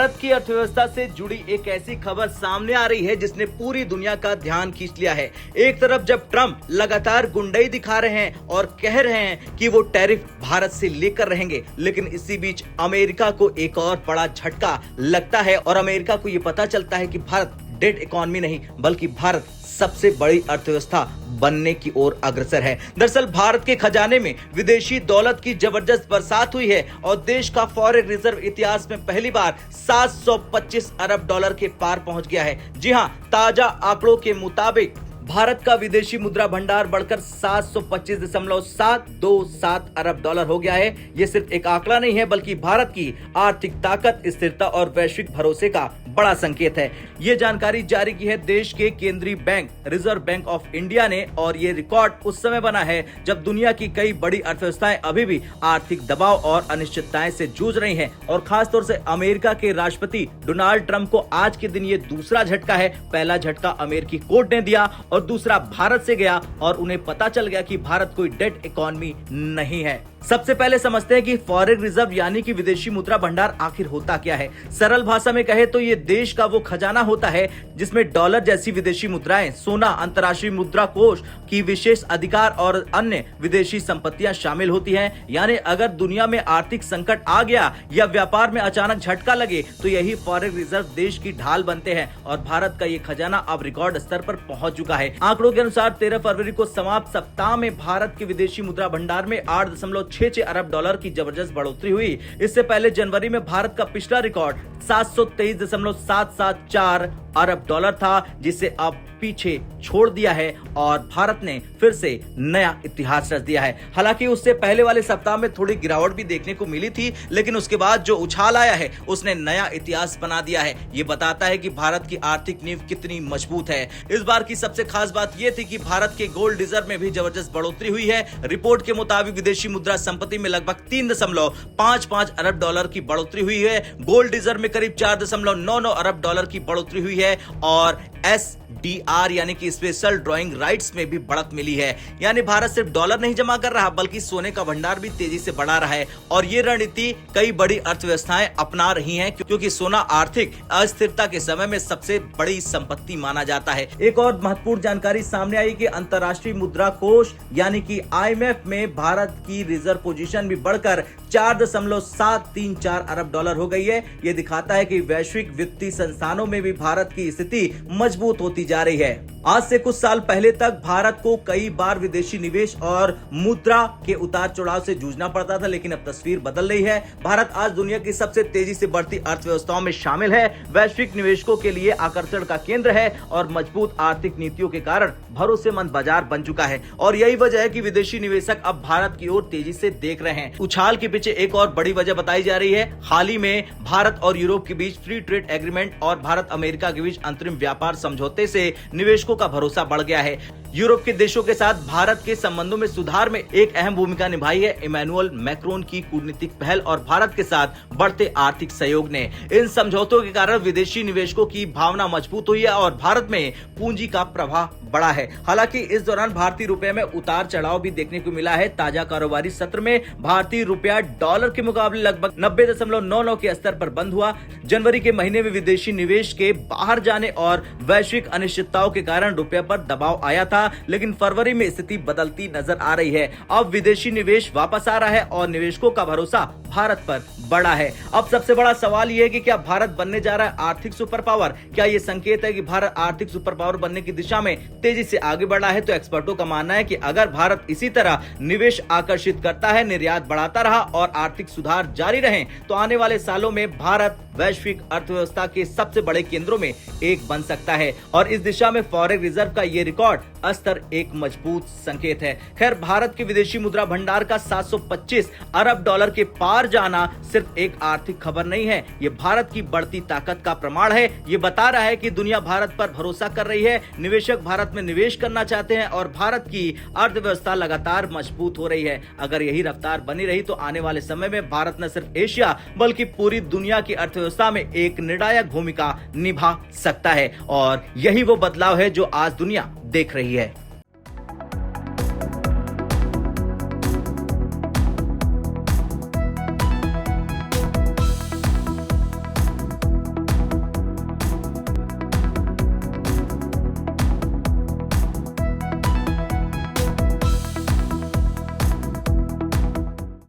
भारत की अर्थव्यवस्था से जुड़ी एक ऐसी खबर सामने आ रही है जिसने पूरी दुनिया का ध्यान खींच लिया है। एक तरफ जब ट्रंप लगातार गुंडई दिखा रहे हैं और कह रहे हैं कि वो टैरिफ भारत से लेकर रहेंगे, लेकिन इसी बीच अमेरिका को एक और बड़ा झटका लगता है और अमेरिका को ये पता चलता है कि भारत डेड इकोनॉमी नहीं बल्कि भारत सबसे बड़ी अर्थव्यवस्था बनने की ओर अग्रसर है। दरअसल भारत के खजाने में विदेशी दौलत की जबरदस्त बरसात हुई है और देश का फॉरेन रिजर्व इतिहास में पहली बार 725 अरब डॉलर के पार पहुंच गया है। जी हां, ताजा आंकड़ों के मुताबिक भारत का विदेशी मुद्रा भंडार बढ़कर 725.727 अरब डॉलर हो गया है। ये सिर्फ एक आंकड़ा नहीं है बल्कि भारत की आर्थिक ताकत, स्थिरता और वैश्विक भरोसे का बड़ा संकेत है। ये जानकारी जारी की है देश के केंद्रीय bank reserve bank of India ने और ये रिकॉर्ड उस समय बना है जब दुनिया की कई बड़ी अर्थव्यवस्थाएं अभी भी आर्थिक दबाव और अनिश्चितताएं से जूझ रही हैं और खासतौर से अमेरिका के राष्ट्रपति डोनाल्ड ट्रंप को आज के दिन ये दूसरा झटका है। पहला झटका अमेरिकी कोर्ट ने दिया और दूसरा भारत से गया और उन्हें पता चल गया कि भारत कोई डेड इकोनॉमी नहीं है। सबसे पहले समझते हैं कि फॉरेन रिजर्व यानी कि विदेशी मुद्रा भंडार आखिर होता क्या है। सरल भाषा में कहे तो ये देश का वो खजाना होता है जिसमें डॉलर जैसी विदेशी मुद्राएं, सोना, अंतर्राष्ट्रीय मुद्रा कोष की विशेष अधिकार और अन्य विदेशी संपत्तियां शामिल होती हैं। यानी अगर दुनिया में आर्थिक संकट आ गया या व्यापार में अचानक झटका लगे तो यही फॉरेन रिजर्व देश की ढाल बनते हैं और भारत का ये खजाना अब रिकॉर्ड स्तर पर पहुंच चुका है। आंकड़ों के अनुसार 13 फरवरी को समाप्त सप्ताह में भारत के विदेशी मुद्रा भंडार में 8.66 अरब डॉलर की जबरदस्त बढ़ोतरी हुई। इससे पहले जनवरी में भारत का पिछला रिकॉर्ड 723.774 अरब डॉलर था, जिसे अब पीछे छोड़ दिया है और भारत ने फिर से नया इतिहास रच दिया है। हालांकि उससे पहले वाले सप्ताह में थोड़ी गिरावट भी देखने को मिली थी, लेकिन उसके बाद जो उछाल आया है उसने नया इतिहास बना दिया है। ये बताता है कि भारत की आर्थिक नींव कितनी मजबूत है। इस बार की सबसे खास बात यह थी कि भारत के गोल्ड रिजर्व में भी जबरदस्त बढ़ोतरी हुई है। रिपोर्ट के मुताबिक विदेशी मुद्रा संपत्ति में लगभग 3.55 अरब डॉलर की बढ़ोतरी हुई है। गोल्ड रिजर्व में करीब 4.99 अरब डॉलर की बढ़ोतरी हुई है और SDR यानी कि स्पेशल ड्रॉइंग राइट्स में भी बढ़त मिली है। यानी भारत सिर्फ डॉलर नहीं जमा कर रहा बल्कि सोने का भंडार भी तेजी से बढ़ा रहा है और ये रणनीति कई बड़ी अर्थव्यवस्थाएं अपना रही हैं क्योंकि सोना आर्थिक अस्थिरता के समय में सबसे बड़ी संपत्ति माना जाता है। एक और महत्वपूर्ण जानकारी सामने आई कि अंतर्राष्ट्रीय मुद्रा कोष यानी कि IMF में भारत की रिजर्व पोजीशन भी बढ़कर 4.734 अरब डॉलर हो गई है। यह दिखाता है कि वैश्विक वित्तीय संस्थानों में भी भारत की स्थिति मजबूत होती जा रही है। आज से कुछ साल पहले तक भारत को कई बार विदेशी निवेश और मुद्रा के उतार चढ़ाव से जूझना पड़ता था, लेकिन अब तस्वीर बदल रही है। भारत आज दुनिया की सबसे तेजी से बढ़ती अर्थव्यवस्थाओं में शामिल है, वैश्विक निवेशकों के लिए आकर्षण का केंद्र है और मजबूत आर्थिक नीतियों के कारण भरोसेमंद बाजार बन चुका है। और यही वजह है कि विदेशी निवेशक अब भारत की ओर तेजी से देख रहे हैं। उछाल के पीछे एक और बड़ी वजह बताई जा रही है। हाल ही में भारत और यूरोप के बीच फ्री ट्रेड एग्रीमेंट और भारत अमेरिका के बीच अंतरिम व्यापार समझौते से निवेशकों का भरोसा बढ़ गया है। यूरोप के देशों के साथ भारत के संबंधों में सुधार में एक अहम भूमिका निभाई है इमैनुअल मैक्रोन की कूटनीतिक पहल और भारत के साथ बढ़ते आर्थिक सहयोग ने। इन समझौतों के कारण विदेशी निवेशकों की भावना मजबूत हुई है और भारत में पूंजी का प्रवाह बढ़ा है। हालांकि इस दौरान भारतीय रुपए में उतार चढ़ाव भी देखने को मिला है। ताजा कारोबारी सत्र में भारतीय रुपया डॉलर के मुकाबले लगभग 90.99 के स्तर पर बंद हुआ। जनवरी के महीने में विदेशी निवेश के बाहर जाने और वैश्विक अनिश्चितताओं के कारण रुपये पर दबाव आया था, लेकिन फरवरी में स्थिति बदलती नजर आ रही है। अब विदेशी निवेश वापस आ रहा है और निवेशकों का भरोसा भारत पर बढ़ा है। अब सबसे बड़ा सवाल यह है कि क्या भारत बनने जा रहा है आर्थिक सुपर पावर? क्या यह संकेत है कि भारत आर्थिक सुपर पावर बनने की दिशा में तेजी से आगे बढ़ा है? तो एक्सपर्टों का मानना है कि अगर भारत इसी तरह निवेश आकर्षित करता है, निर्यात बढ़ाता रहा और आर्थिक सुधार जारी रहे तो आने वाले सालों में भारत वैश्विक अर्थव्यवस्था के सबसे बड़े केंद्रों में एक बन सकता है और इस दिशा में फॉरेन रिजर्व का ये रिकॉर्ड स्तर एक मजबूत संकेत है। खैर, भारत के विदेशी मुद्रा भंडार का 725 अरब डॉलर के पार जाना सिर्फ एक आर्थिक खबर नहीं है, ये भारत की बढ़ती ताकत का प्रमाण है। ये बता रहा है कि दुनिया भारत पर भरोसा कर रही है, निवेशक भारत में निवेश करना चाहते हैं और भारत की अर्थव्यवस्था लगातार मजबूत हो रही है। अगर यही रफ्तार बनी रही तो आने वाले समय में भारत न सिर्फ एशिया बल्कि पूरी दुनिया की अर्थव्यवस्था में एक निर्णायक भूमिका निभा सकता है और यही वो बदलाव है जो आज दुनिया देख रही है।